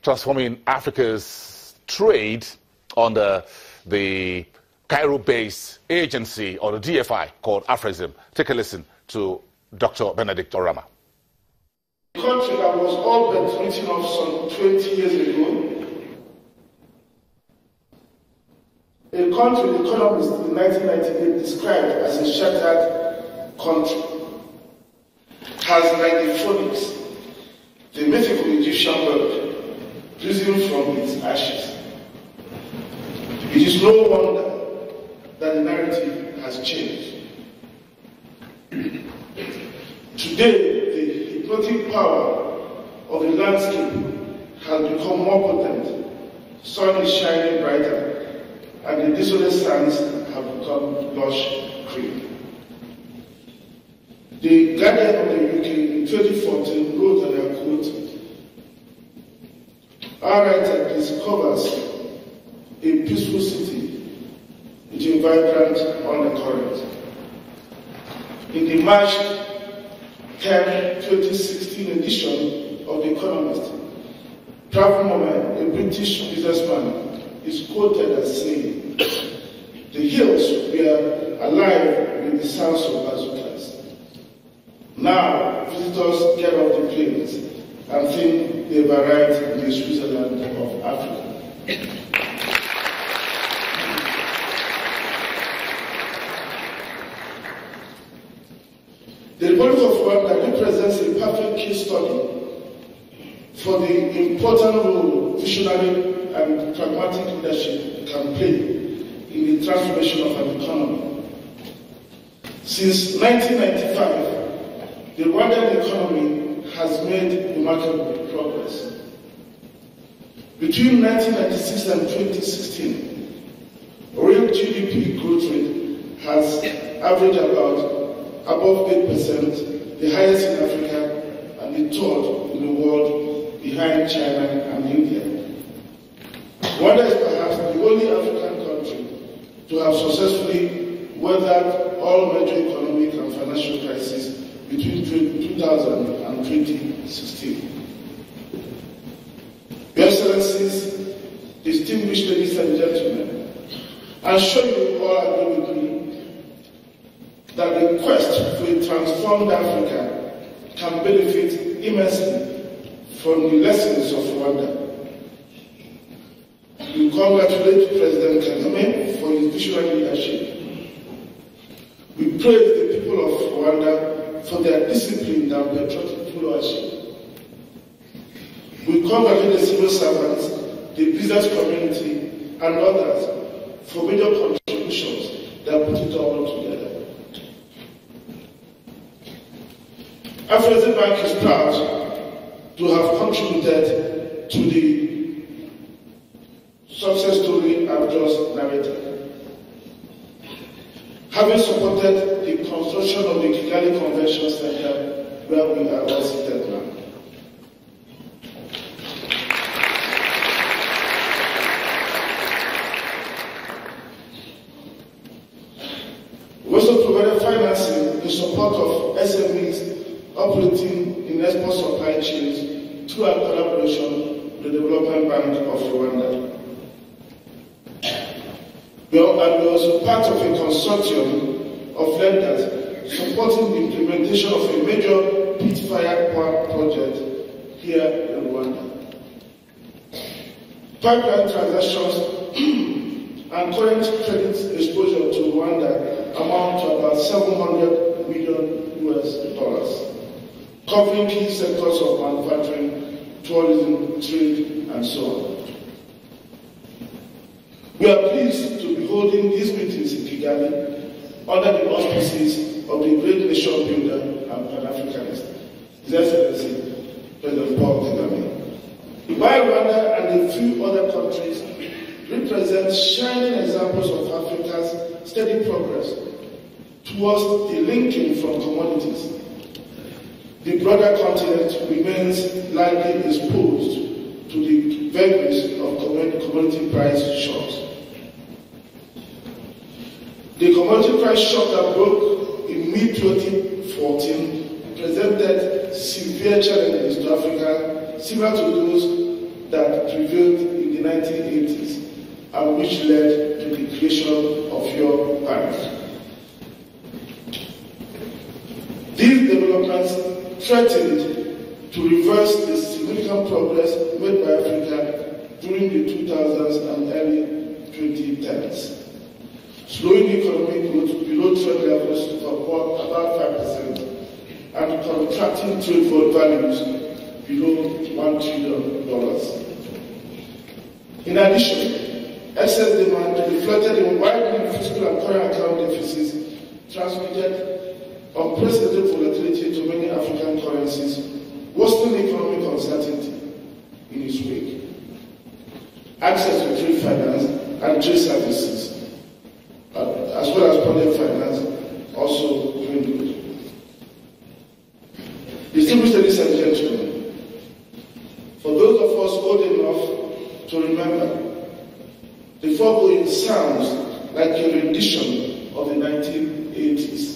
transforming Africa's trade under the Cairo-based agency, or the DFI, called Afrexim. Take a listen to Dr. Benedict Orama. A country that was all but written off some 20 years ago, a country the economists in 1998 described as a shattered country, has like the phoenix, the mythical Egyptian bird, risen from its ashes. It is no wonder that the narrative has changed. Today, the hypnotic power of the landscape has become more potent. Sun is shining brighter, and the desolate sands have become lush green. The Guardian of the UK in 2014 wrote, and I quote, "Our writer discovers a peaceful city with a vibrant undercurrent." In the March 10, 2016 edition of The Economist, Tranforming, a British businessman, is quoted as saying, "The hills were alive with the sounds of bazookas. Now, visitors get off the planes and think they've arrived in the Switzerland of Africa." The Republic of Rwanda represents a perfect case study for the important role visionary and pragmatic leadership can play in the transformation of an economy. Since 1995, the Rwandan economy has made remarkable progress. Between 1996 and 2016, real GDP growth rate has averaged above 8%, the highest in Africa and the third in the world, behind China and India. Rwanda is perhaps the only African country to have successfully weathered all major economic and financial crises between 2000 and 2016. Your Excellencies, distinguished ladies and gentlemen, I'm sure you all agree with me that the quest for a transformed Africa can benefit immensely from the lessons of Rwanda. We congratulate President Kagame for his visionary leadership. We praise the people of Rwanda for their discipline and patriotic followership. We congratulate the civil servants, the business community, and others for major contributions that put it all together. Afrexim Bank is proud to have contributed to the success story I've just narrated. Having supported the construction of the Kigali Convention Center, where we are all seated now. We also provided financing in support of SMEs operating in export supply chains through our collaboration with the Development Bank of Rwanda. We are also part of a consortium of lenders supporting the implementation of a major pit-fire plant project here in Rwanda. Pipeline transactions and current credit exposure to Rwanda amount to about $700 million, covering key sectors of manufacturing, tourism, trade, and so on. We are pleased to be holding these meetings in Kigali under the auspices of the great nation builder and Pan-Africanist, His Excellency President Paul Kagame. While Rwanda and a few other countries represent shining examples of Africa's steady progress towards the linking from commodities, the broader continent remains likely exposed to the vagaries of commodity price shocks. The commodity price shock that broke in mid-2014 presented severe challenges to Africa, similar to those that which led to the creation of your bank. These developments threatened to reverse the significant progress made by Africa during the 2000s and early 2010s, slowing economic growth below trend levels for about 5% and contracting trade values below $1 trillion. In addition, excess demand reflected in widening fiscal and current account deficits transmitted unprecedented volatility to many African currencies, worsening economic uncertainty in its wake. Access to trade finance and trade services, as well as public finance, also dwindled. Distinguished ladies and gentlemen, for those of us old enough to remember, the foregoing sounds like a rendition of the 1980s.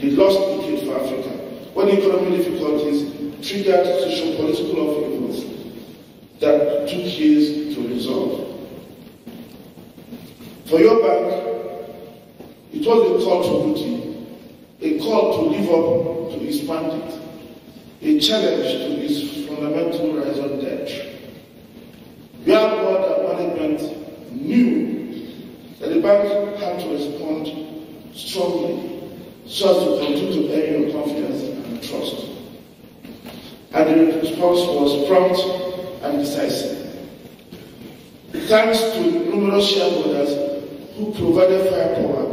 The lost decade for Africa, when economic difficulties triggered socio-political upheavals that took years to resolve. For your bank, it was a call to duty, a call to live up to its mandate, a challenge to its fundamental rise on debt. Where board and management knew that the bank had to respond strongly so as to continue to earn your confidence and trust. And the response was prompt and decisive. Thanks to numerous shareholders who provided firepower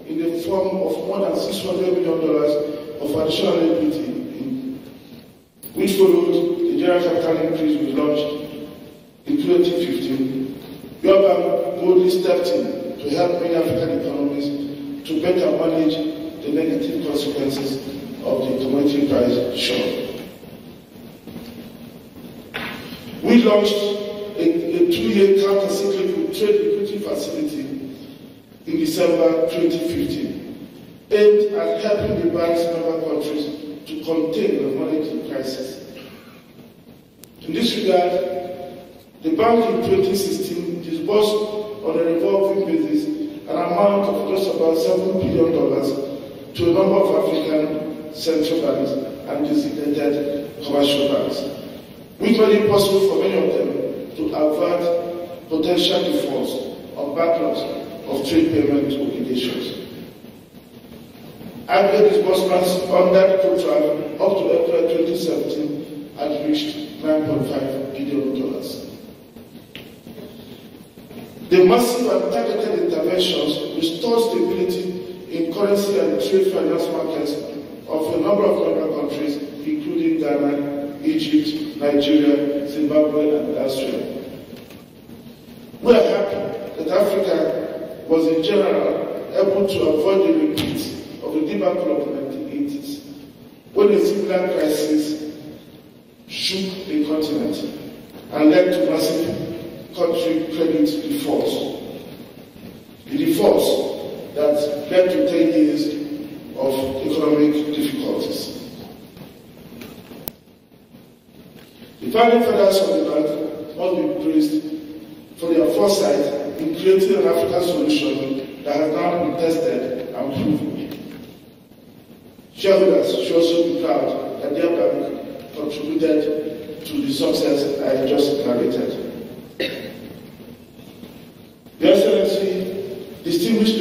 in the form of more than $600 million of additional equity, which followed the general capital increase we launched in 2015, your bank boldly stepped in to help many African economies to better manage the negative consequences of the commodity price shock. We launched a 2-year counter-cyclical trade liquidity facility in December 2015, aimed at helping the bank's member countries to contain the monetary crisis. In this regard, the bank in 2016 disbursed on a revolving basis an amount of just about $7 billion to a number of African central banks and designated commercial banks, which made it possible for many of them to avert potential defaults on backlogs of trade payment obligations. Aggregate disbursements under the program up to April 2017 had reached $9.5 billion. The massive and targeted interventions restored stability in currency and trade finance markets of a number of member countries, including Ghana, Egypt, Nigeria, Zimbabwe, and elsewhere. We are happy that Africa was in general able to avoid the repeat of the debacle of the 1980s, when a similar crisis shook the continent and led to massive country credit defaults. The defaults that led to 10 years of economic difficulties. The founding fathers of the bank must be praised for their foresight in creating an African solution that has now been tested and proven. Shareholders should also be proud that their bank contributed to the success I just narrated. Your Excellency, distinguished